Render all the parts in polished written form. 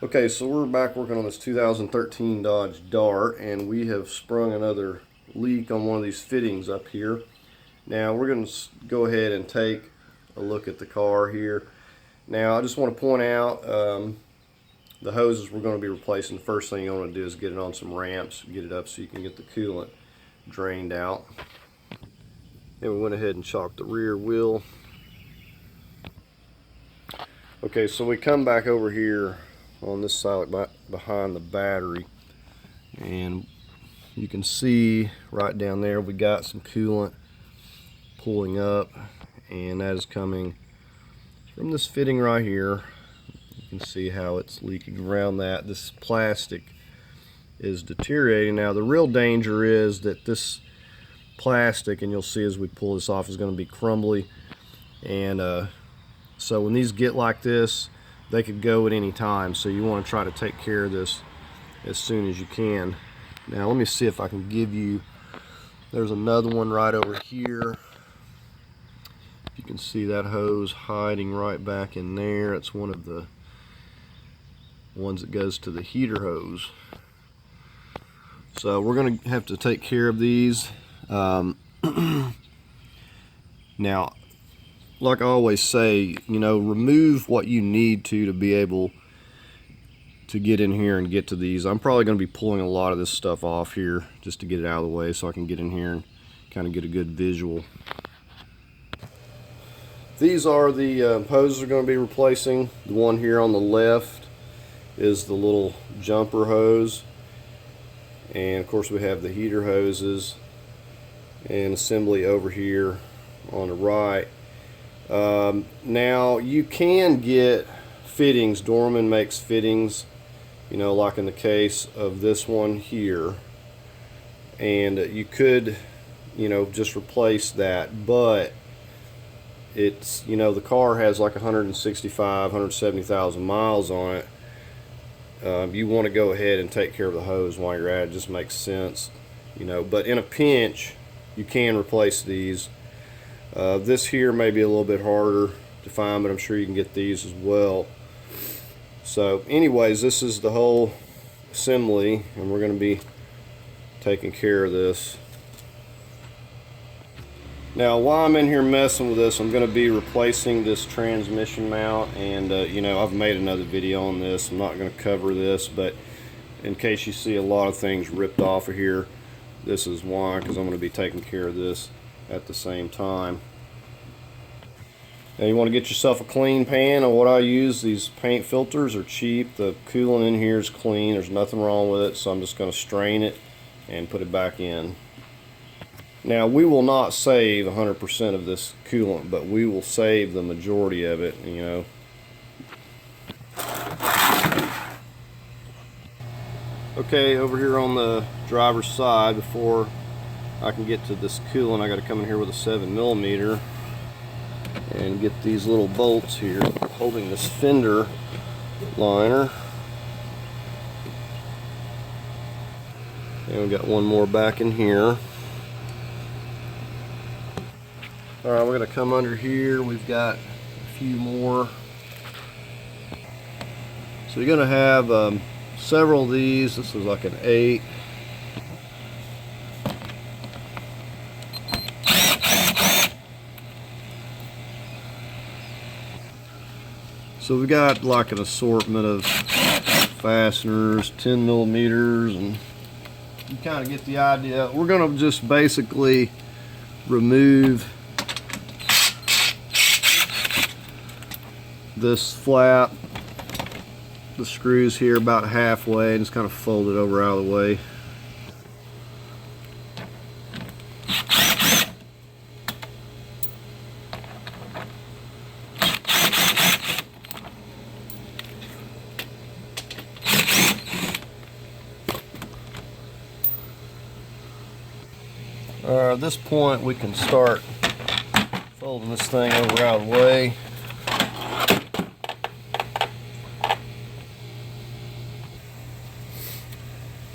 Okay, so we're back working on this 2013 Dodge Dart, and we have sprung another leak on one of these fittings up here. Now we're going to go ahead and take a look at the car here. Now I just want to point out the hoses we're going to be replacing. The first thing you want to do is get it on some ramps, get it up so you can get the coolant drained out. Then we went ahead and chalked the rear wheel. Okay, so we come back over here on this side behind the battery, and you can see right down there we got some coolant pulling up, and that is coming from this fitting right here. You can see how it's leaking around that. This plastic is deteriorating. Now the real danger is that this plastic, and you'll see as we pull this off, is going to be crumbly, and so when these get like this, they could go at any time, so you want to try to take care of this as soon as you can. Now let me see if I can give you, there's another one right over here. You can see that hose hiding right back in there. It's one of the ones that goes to the heater hose. So we're going to have to take care of these. Now, like I always say, you know, remove what you need to be able to get in here and get to these. I'm probably going to be pulling a lot of this stuff off here just to get it out of the way so I can get in here and kind of get a good visual. These are the hoses we're going to be replacing. The one here on the left is the little jumper hose, and of course we have the heater hoses and assembly over here on the right. Now you can get fittings. Dorman makes fittings, you know, like in the case of this one here, and you could, you know, just replace that, but it's, you know, the car has like 170,000 miles on it. You want to go ahead and take care of the hose while you're at it. It just makes sense, you know, but in a pinch you can replace these. This here may be a little bit harder to find, but I'm sure you can get these as well. So anyways, this is the whole assembly, and we're going to be taking care of this. Now while I'm in here messing with this, I'm going to be replacing this transmission mount, and you know, I've made another video on this. I'm not going to cover this, but in case you see a lot of things ripped off of here, this is why, because I'm going to be taking care of this at the same time. Now you want to get yourself a clean pan, and what I use, these paint filters are cheap. The coolant in here is clean, there's nothing wrong with it, so I'm just going to strain it and put it back in. Now we will not save 100% of this coolant, but we will save the majority of it, you know. Okay, over here on the driver's side, before I can get to this coolant, I got to come in here with a 7mm and get these little bolts here holding this fender liner. And we got one more back in here. Alright, we're going to come under here. We've got a few more. So you're going to have several of these. This is like an 8. So we got like an assortment of fasteners, 10mm, and you kind of get the idea. We're going to just basically remove this flap, the screws here about halfway, and just kind of fold it over out of the way. At this point we can start folding this thing over out of the way.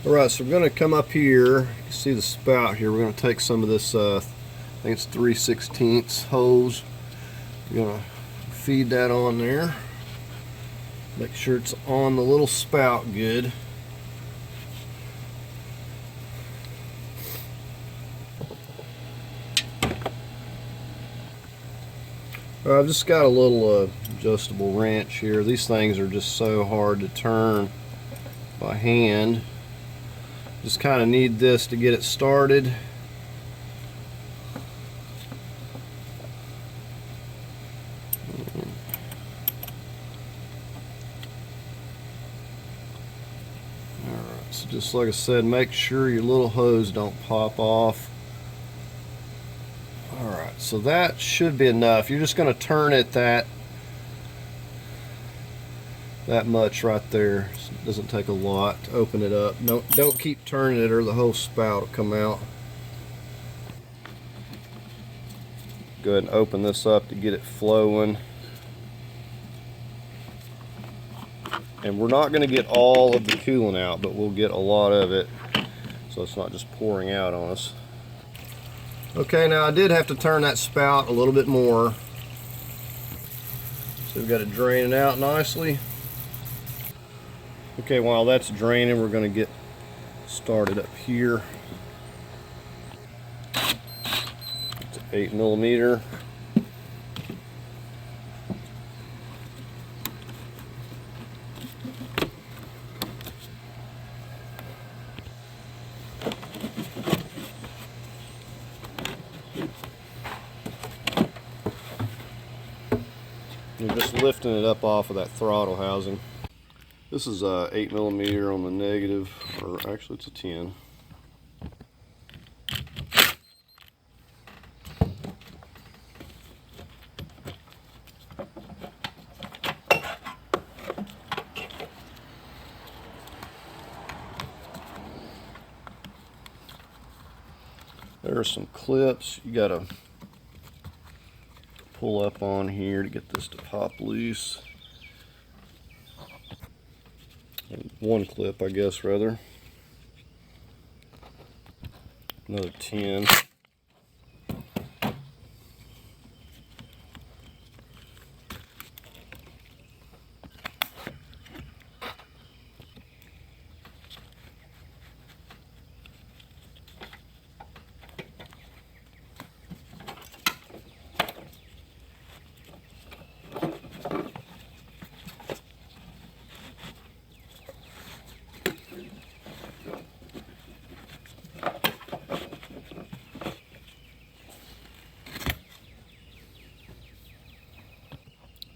Alright, so we're going to come up here. You can see the spout here. We're going to take some of this, I think it's 3/16 hose. We're going to feed that on there. Make sure it's on the little spout good. I've just got a little adjustable wrench here. These things are just so hard to turn by hand. Just kind of need this to get it started. Alright, so just like I said, make sure your little hose don't pop off. Alright, so that should be enough. You're just going to turn it that much right there. It doesn't take a lot to open it up. Don't keep turning it or the whole spout will come out. Go ahead and open this up to get it flowing. And we're not going to get all of the coolant out, but we'll get a lot of it so it's not just pouring out on us. Okay, now I did have to turn that spout a little bit more. So we've got it draining out nicely. Okay, while that's draining, we're going to get started up here. It's 8mm. You're just lifting it up off of that throttle housing. This is 8mm on the negative, or actually it's a 10. There are some clips you gotta pull up on here to get this to pop loose. One clip, I guess, rather. Another 10.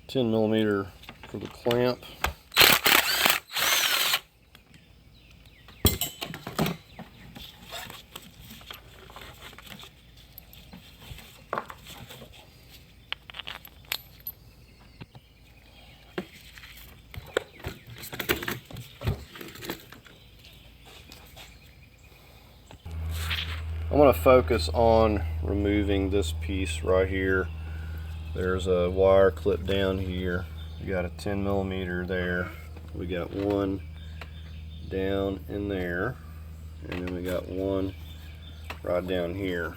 $10mm for the clamp. I'm going to focus on removing this piece right here. There's a wire clip down here. We got a 10mm there. We got one down in there, and then we got one right down here.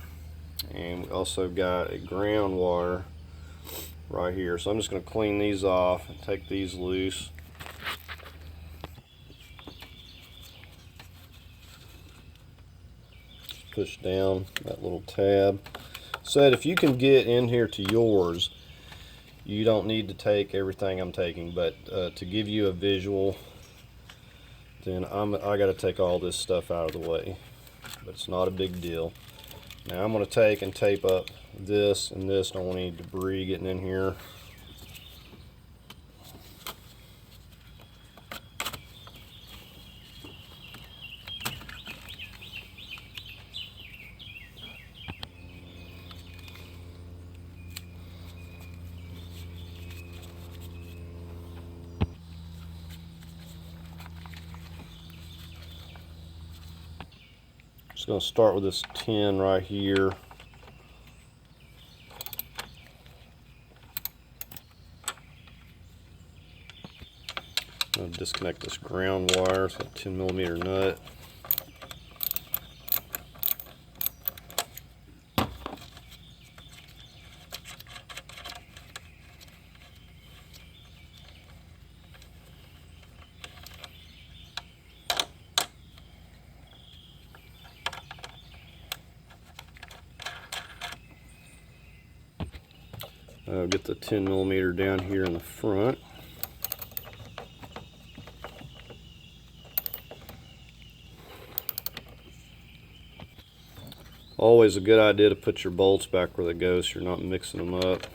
And we also got a ground wire right here. So I'm just going to clean these off and take these loose. Push down that little tab. Said if you can get in here to yours, you don't need to take everything I'm taking, but to give you a visual, then I got to take all this stuff out of the way, but it's not a big deal. Now I'm going to take and tape up this and this. Don't want any debris getting in here. Just going to start with this 10 right here. I'm going to disconnect this ground wire, so a 10mm nut. Get the 10mm down here in the front. Always a good idea to put your bolts back where they go so you're not mixing them up.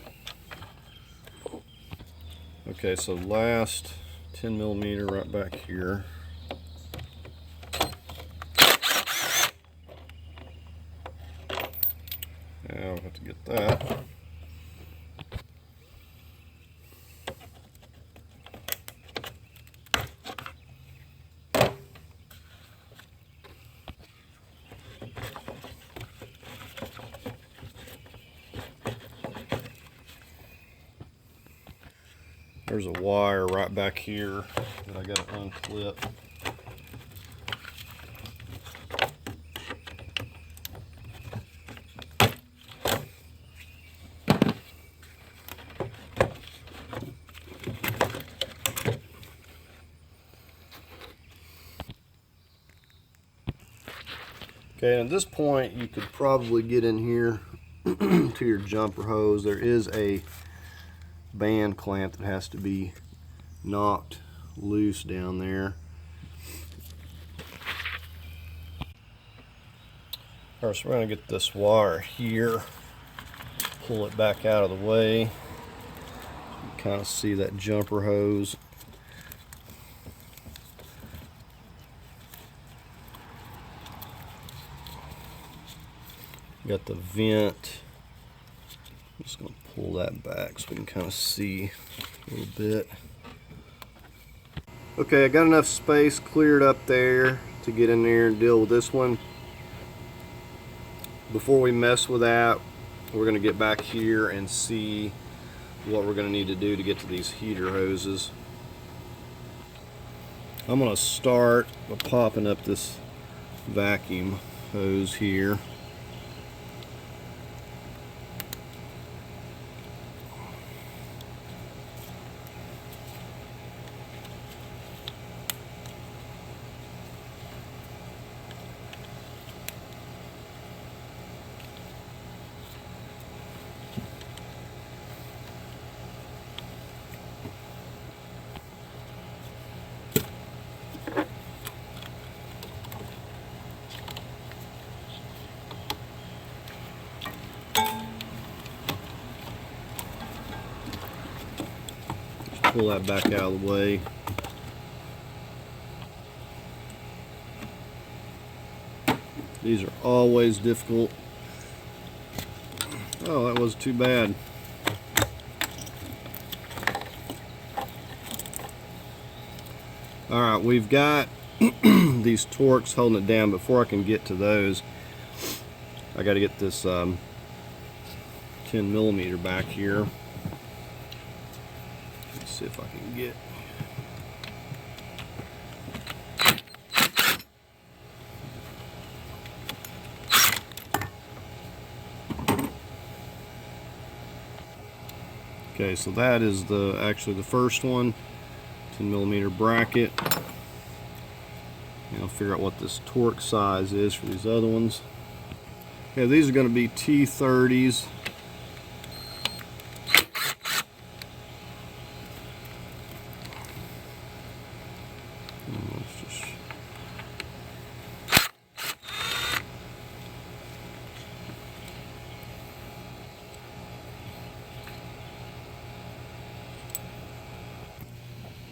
Okay, so last 10mm right back here. Now I'll have to get that. There's a wire right back here that I got to unclip. Okay, at this point you could probably get in here to your jumper hose. There is a band clamp that has to be knocked loose down there. Alright, so we're going to get this wire here, pull it back out of the way. You can kind of see that jumper hose. Got the vent. I'm just going to pull that back so we can kind of see a little bit. Okay, I got enough space cleared up there to get in there and deal with this one. Before we mess with that, we're going to get back here and see what we're going to need to do to get to these heater hoses. I'm going to start by popping up this vacuum hose here. Pull that back out of the way. These are always difficult. Oh, that was too bad. Alright, we've got these Torx holding it down. Before I can get to those, I got to get this 10mm back here. See if I can get. Okay, so that is actually the first one, 10mm bracket. And I'll figure out what this Torx size is for these other ones. Okay, these are going to be T30s.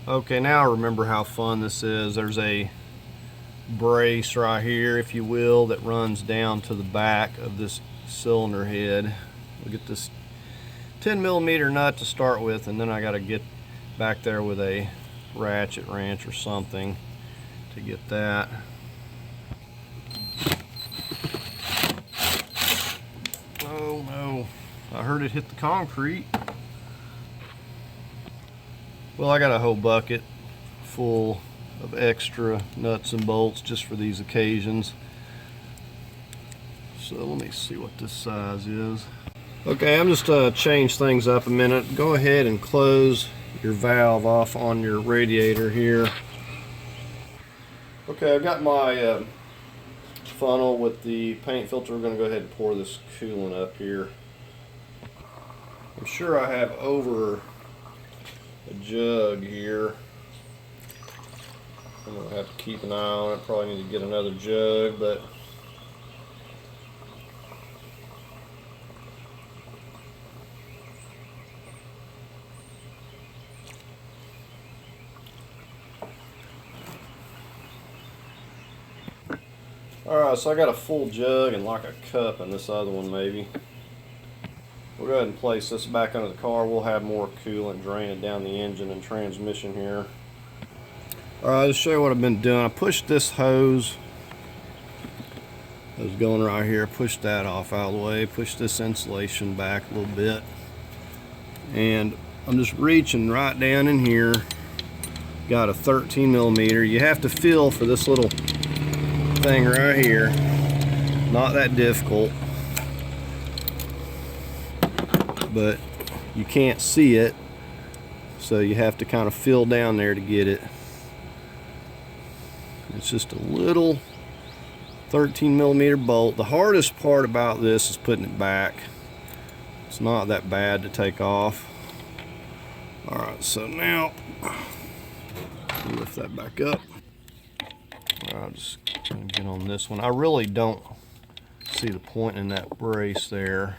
Okay, now I remember how fun this is. There's a brace right here, if you will, that runs down to the back of this cylinder head. We'll get this 10mm nut to start with, and then I got to get back there with a ratchet wrench or something to get that. Oh no, I heard it hit the concrete. Well, I got a whole bucket full of extra nuts and bolts just for these occasions. So let me see what this size is. Okay, I'm just change things up a minute. Go ahead and close your valve off on your radiator here. Okay, I've got my funnel with the paint filter. We're going to go ahead and pour this coolant up here. I'm sure I have over a jug here. I'm gonna have to keep an eye on it. Probably need to get another jug, but alright, so I got a full jug and like a cup in this other one maybe. We'll go ahead and place this back under the car. We'll have more coolant draining down the engine and transmission here. Alright, to show you what I've been doing, I pushed this hose that was going right here, pushed that off out of the way, pushed this insulation back a little bit, and I'm just reaching right down in here. Got a 13 millimeter. You have to feel for this little thing right here. Not that difficult, but you can't see it, so you have to kind of feel down there to get it. It's just a little 13 millimeter bolt. The hardest part about this is putting it back. It's not that bad to take off. Alright, so now lift that back up. I'll just get on this one. I really don't see the point in that brace there,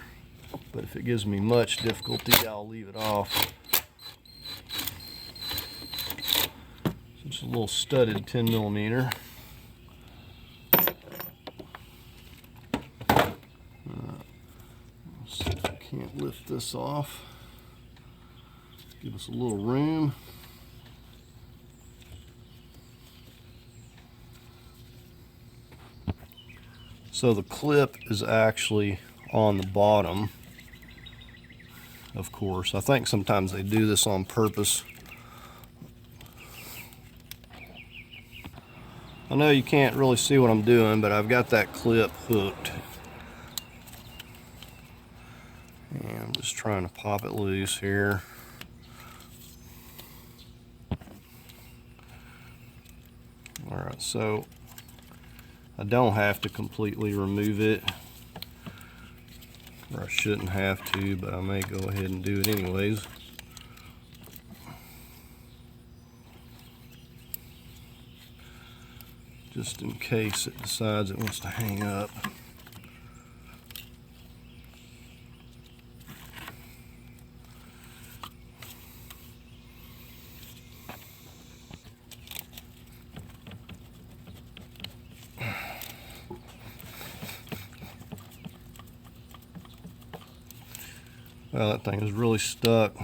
but if it gives me much difficulty, I'll leave it off. Just a little studded 10 millimeter. Let's see if I can't lift this off. Give us a little room. So the clip is actually on the bottom, of course. I think sometimes they do this on purpose. I know you can't really see what I'm doing, but I've got that clip hooked. And I'm just trying to pop it loose here. Alright, so I don't have to completely remove it, or I shouldn't have to, but I may go ahead and do it anyways. Just in case it decides it wants to hang up. Well, that thing is really stuck.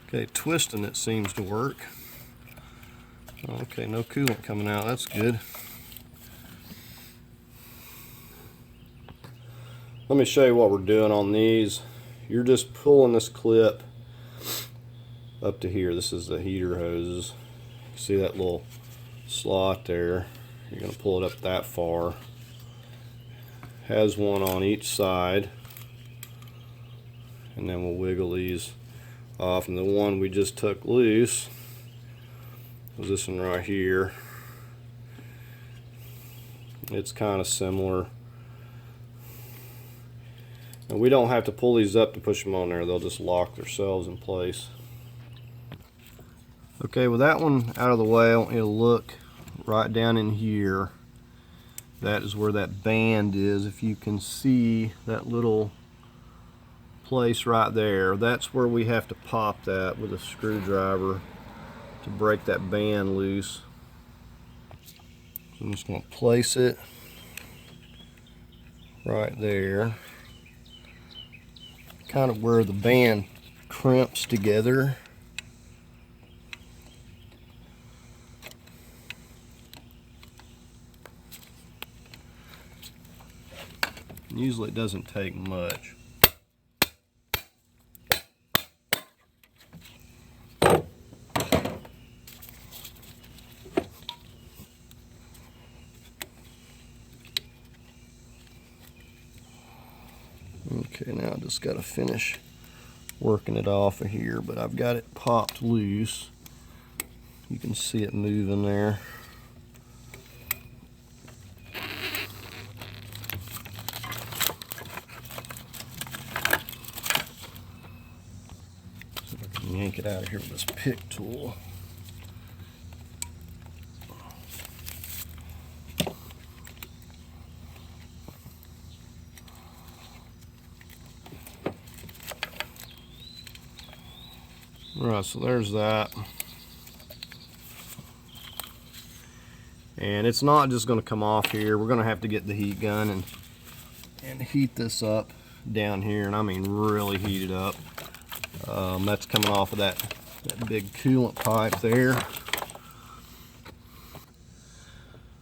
Okay, twisting it seems to work. Okay, no coolant coming out, that's good. Let me show you what we're doing on these. You're just pulling this clip up to here. This is the heater hoses. You see that little slot there? You're going to pull it up that far. Has one on each side, and then we'll wiggle these off. And the one we just took loose was this one right here. It's kind of similar, and we don't have to pull these up to push them on there. They'll just lock themselves in place. Okay, with that one out of the way, I want you to look right down in here. That is where that band is. If you can see that little place right there, that's where we have to pop that with a screwdriver to break that band loose. So I'm just going to place it right there, kind of where the band crimps together. Usually it doesn't take much. Okay, now I just got to finish working it off of here, but I've got it popped loose. You can see it moving there. yank it out of here with this pick tool. Alright, so there's that. And it's not just going to come off here. We're going to have to get the heat gun and heat this up down here, and I mean really heat it up. That's coming off of that big coolant pipe there.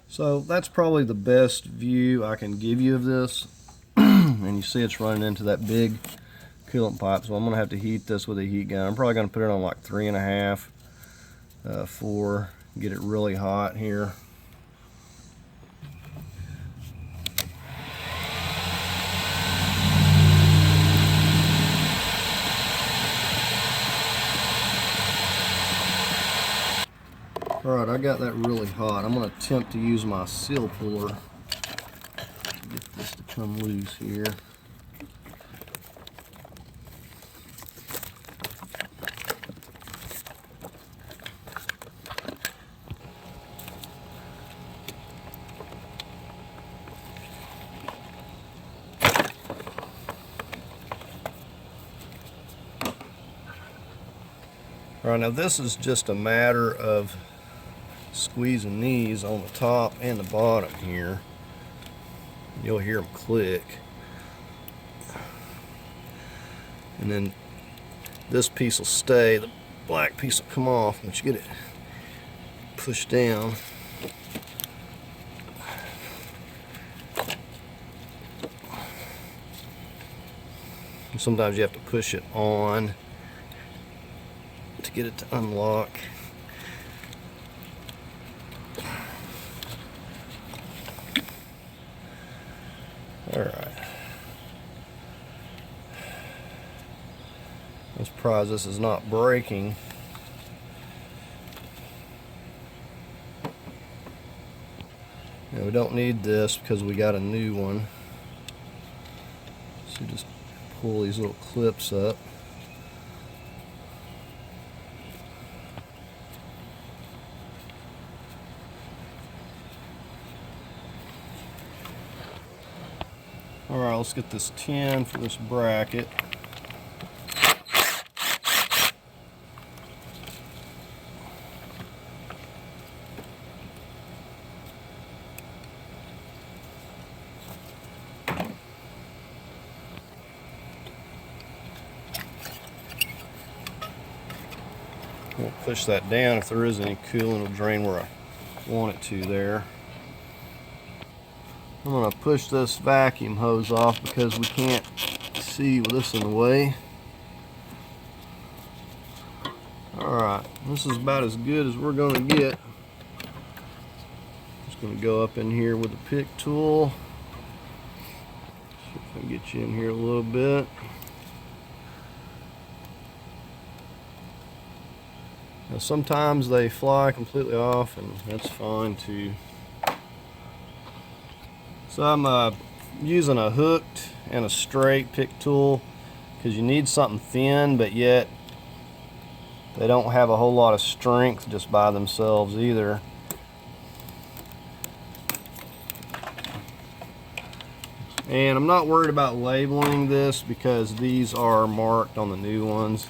So that's probably the best view I can give you of this. And you see it's running into that big coolant pipe, so I'm going to have to heat this with a heat gun. I'm probably going to put it on like 3.5, 4, get it really hot here. Alright, I got that really hot. I'm going to attempt to use my seal puller to get this to come loose here. Alright, now this is just a matter of squeezing these on the top and the bottom here. You'll hear them click. And then this piece will stay, the black piece will come off once you get it pushed down. And sometimes you have to push it on to get it to unlock. Alright. I'm surprised this is not breaking. Now we don't need this because we got a new one. So just pull these little clips up. Alright, let's get this 10 for this bracket. We'll push that down. If there is any coolant, it'll drain where I want it to there. I'm going to push this vacuum hose off because we can't see with this in the way. Alright, this is about as good as we're going to get. Just going to go up in here with the pick tool. See if I can get you in here a little bit. Now sometimes they fly completely off, and that's fine too. So I'm using a hooked and a straight pick tool because you need something thin, but yet they don't have a whole lot of strength just by themselves either. And I'm not worried about labeling this because these are marked on the new ones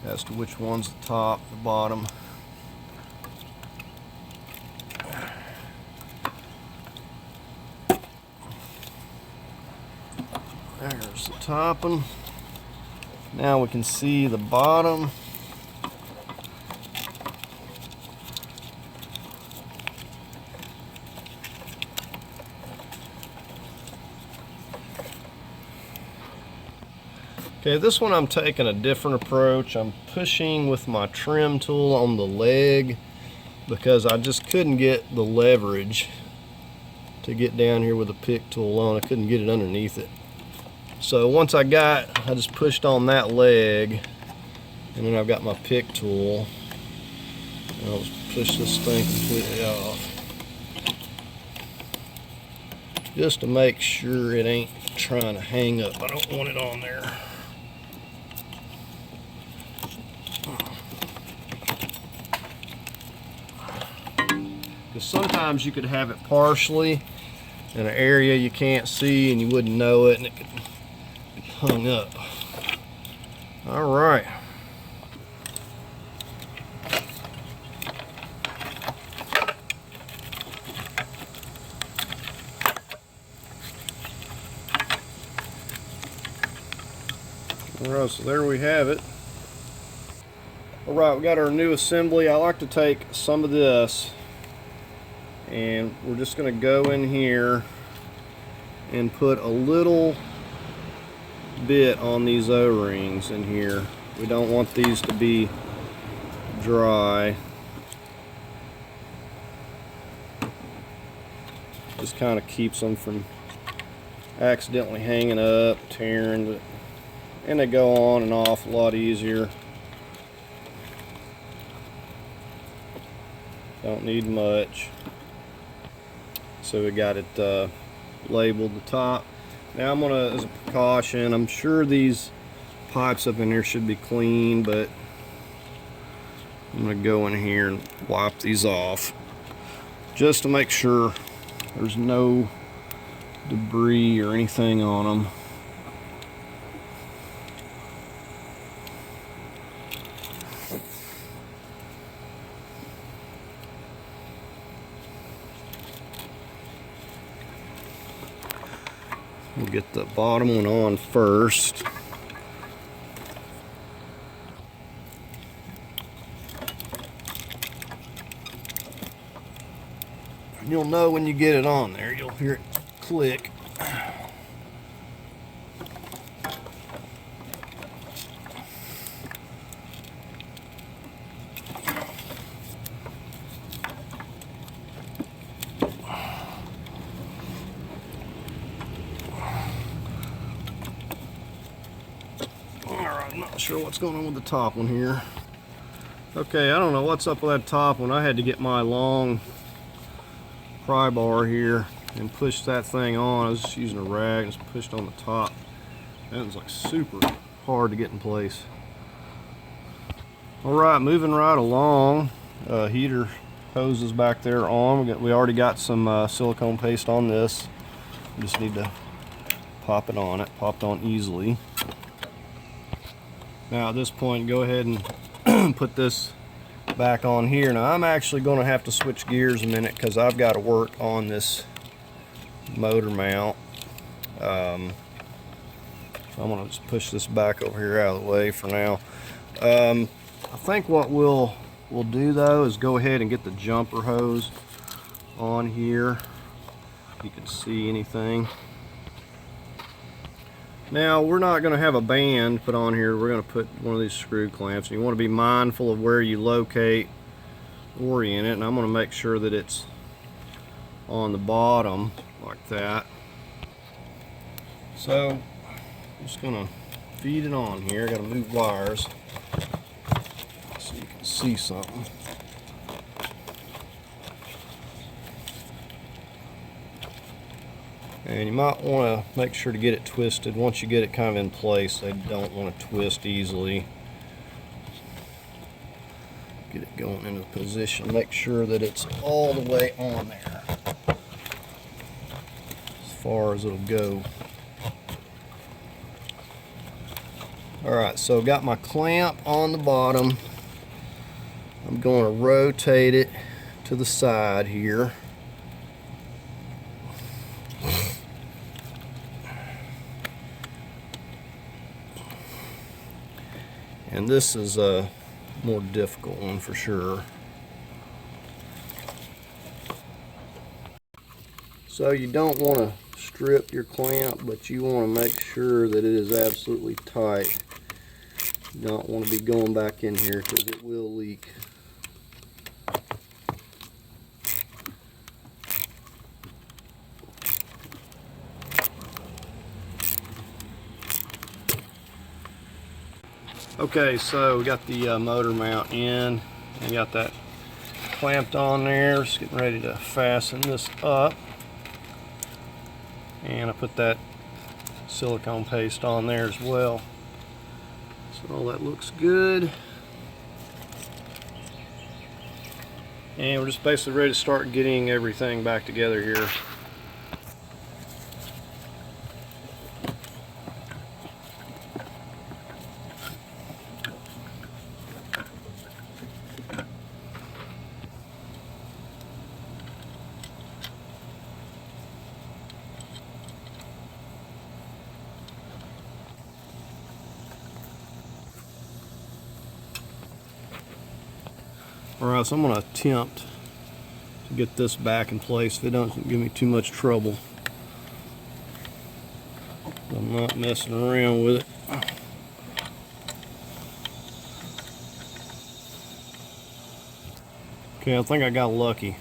as to which one's the top, the bottom. There's the top one. Now we can see the bottom. Okay, this one I'm taking a different approach. I'm pushing with my trim tool on the leg because I just couldn't get the leverage to get down here with the pick tool on. I couldn't get it underneath it. So once I just pushed on that leg, and then I've got my pick tool, and I'll just push this thing completely off, just to make sure it ain't trying to hang up. I don't want it on there. Because sometimes you could have it partially in an area you can't see and you wouldn't know it, and it could be hung up. All right. Alright, so there we have it. Alright, we got our new assembly. I like to take some of this and we're just going to go in here and put a little bit on these O-rings in here. We don't want these to be dry. Just kind of keeps them from accidentally hanging up, tearing, and they go on and off a lot easier. Don't need much. So we got it labeled the top. Now I'm gonna, as a precaution, I'm sure these pipes up in here should be clean, but I'm gonna go in here and wipe these off just to make sure there's no debris or anything on them. We'll get the bottom one on first. You'll know when you get it on there. You'll hear it click. I'm not sure what's going on with the top one here. Okay, I don't know what's up with that top one. I had to get my long pry bar here and push that thing on. I was just using a rag and just pushed on the top. That was like super hard to get in place. Alright, moving right along. Heater hoses back there on. We already got some silicone paste on this. We just need to pop it on. It popped on easily. Now at this point, go ahead and put this back on here. Now I'm actually going to have to switch gears a minute because I've got to work on this motor mount. So I'm going to just push this back over here out of the way for now. I think what we'll do though is go ahead and get the jumper hose on here. If you can see anything. Now we're not going to have a band put on here. We're going to put one of these screw clamps. You want to be mindful of where you orient it, and I'm going to make sure that it's on the bottom like that. So I'm just going to feed it on here. I got to move wires so you can see something. And you might want to make sure to get it twisted. Once you get it kind of in place, they don't want to twist easily. Get it going into position. Make sure that it's all the way on there, as far as it'll go. Alright, so got my clamp on the bottom. I'm going to rotate it to the side here. And this is a more difficult one for sure. So you don't want to strip your clamp, but you want to make sure that it is absolutely tight. You don't want to be going back in here because it will leak. Okay, so we got the motor mount in and got that clamped on there. Just getting ready to fasten this up. And I put that silicone paste on there as well. So all that looks good. And we're just basically ready to start getting everything back together here. Alright, so I'm going to attempt to get this back in place if it doesn't give me too much trouble. I'm not messing around with it. Okay, I think I got lucky.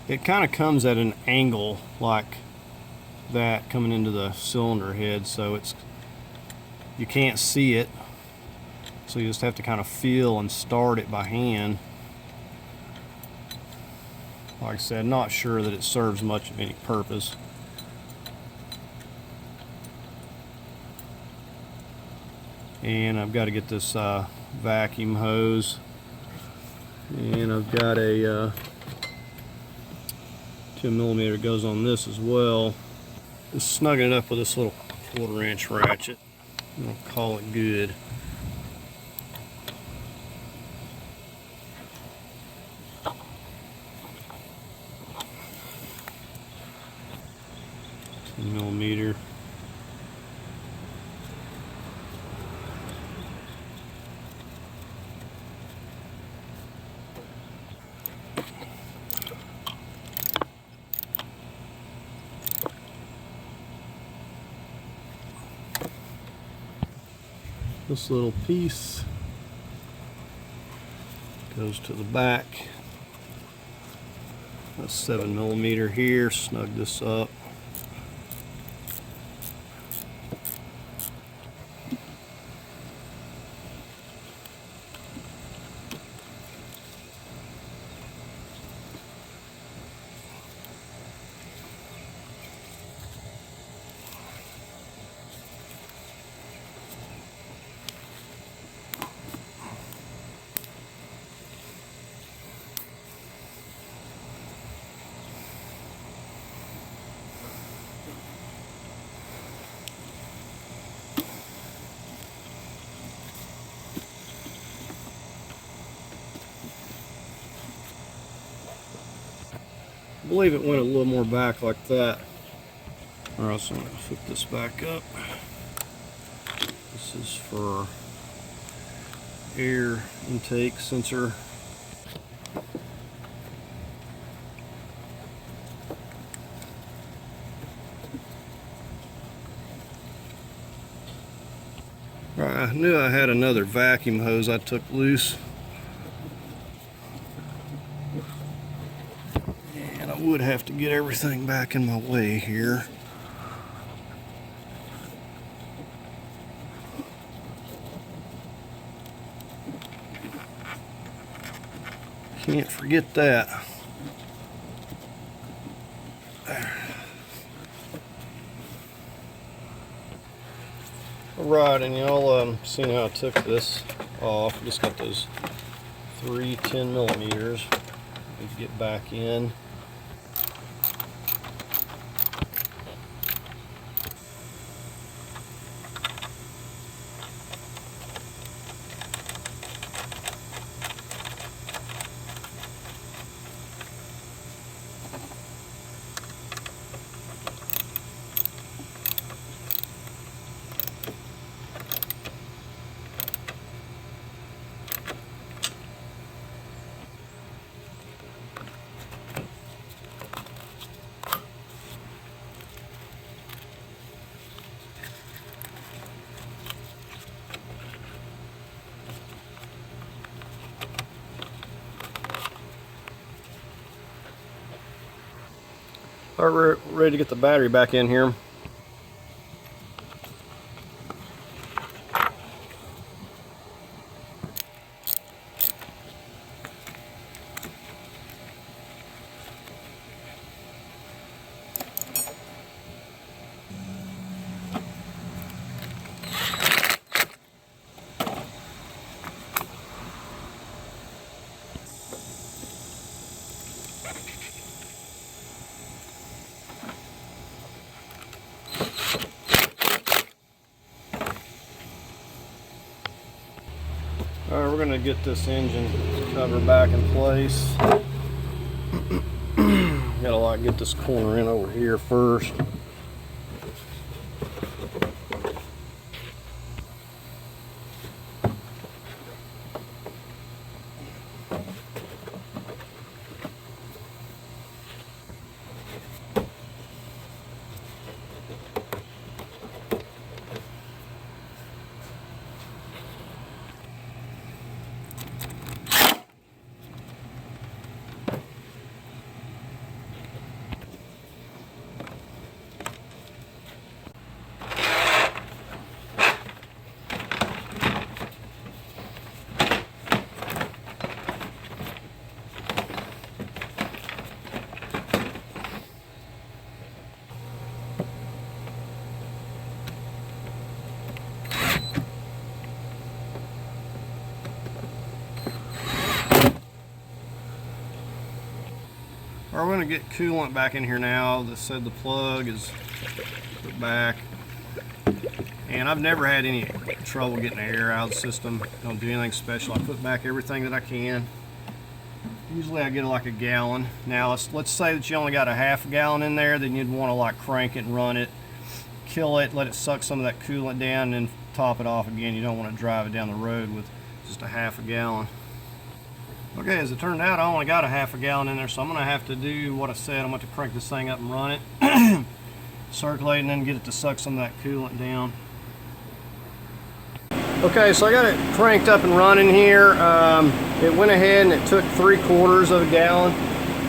It kind of comes at an angle like that coming into the cylinder head, so you can't see it, so you just have to kind of feel and start it by hand. Like I said, not sure that it serves much of any purpose. And I've got to get this vacuum hose, and I've got a 10mm that goes on this as well. Just snug it up with this little 1/4" ratchet. I'll call it good. Millimeter. This little piece goes to the back. That's 7mm here. Snug this up. I believe it went a little more back like that. Alright, so I'm going to flip this back up. This is for air intake sensor. Alright, I knew I had another vacuum hose I took loose. I would have to get everything back in my way here. Can't forget that. Alright, and y'all seen how I took this off. Just got those 3 10mm. Need to get back in. Alright, we're ready to get the battery back in here. Alright, we're going to get this engine cover back in place. Gotta like get this corner in over here first. We're going to get coolant back in here now. They said the plug is put back. And I've never had any trouble getting the air out of the system. Don't do anything special. I put back everything that I can. Usually I get like a gallon. Now let's say that you only got a half a gallon in there, then you'd want to like crank it and run it, kill it, let it suck some of that coolant down, and then top it off again. You don't want to drive it down the road with just a half a gallon. Okay, as it turned out, I only got a half a gallon in there, so I'm going to have to do what I said. I'm going to crank this thing up and run it, circulate, and then get it to suck some of that coolant down. Okay, so I got it cranked up and running here. It went ahead and it took 3/4 of a gallon,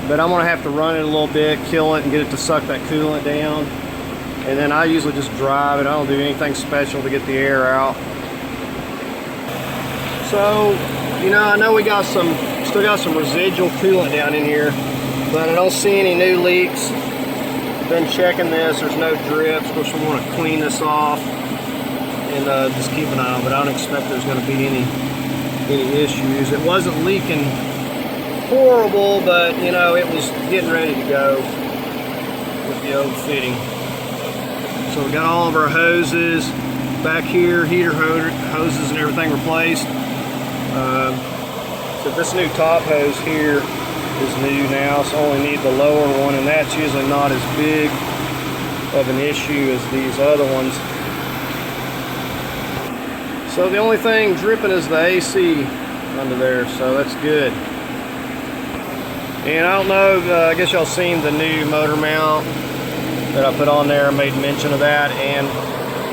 but I'm going to have to run it a little bit, kill it, and get it to suck that coolant down. And then I usually just drive it. I don't do anything special to get the air out. So, you know, I know we got still got some residual coolant down in here, but I don't see any new leaks. Been checking this, there's no drips. Of course, we want to clean this off and just keep an eye on it, but I don't expect there's going to be any issues. It wasn't leaking horrible, but you know, it was getting ready to go with the old fitting. So we got all of our hoses back here, heater hoses and everything replaced. So this new top hose here is new now, so I only need the lower one, and that's usually not as big of an issue as these other ones. So the only thing dripping is the AC under there, so that's good. And I don't know, I guess y'all seen the new motor mount that I put on there. I made mention of that, and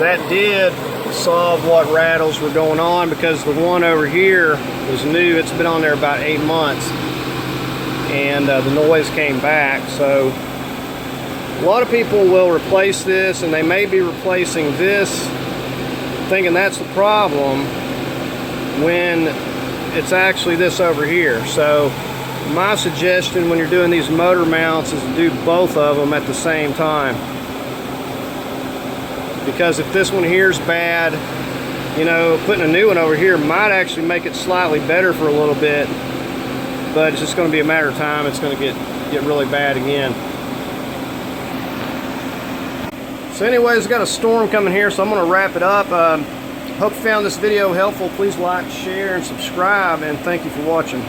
that did solve what rattles were going on, because the one over here was new. It's been on there about 8 months, and the noise came back. So a lot of people will replace this, and they may be replacing this thinking that's the problem when it's actually this over here. So my suggestion when you're doing these motor mounts is to do both of them at the same time, because if this one here is bad, you know, putting a new one over here might actually make it slightly better for a little bit, but it's just going to be a matter of time. It's going to get really bad again. So anyways, got a storm coming here, so I'm going to wrap it up. Hope you found this video helpful. Please like, share, and subscribe, and thank you for watching.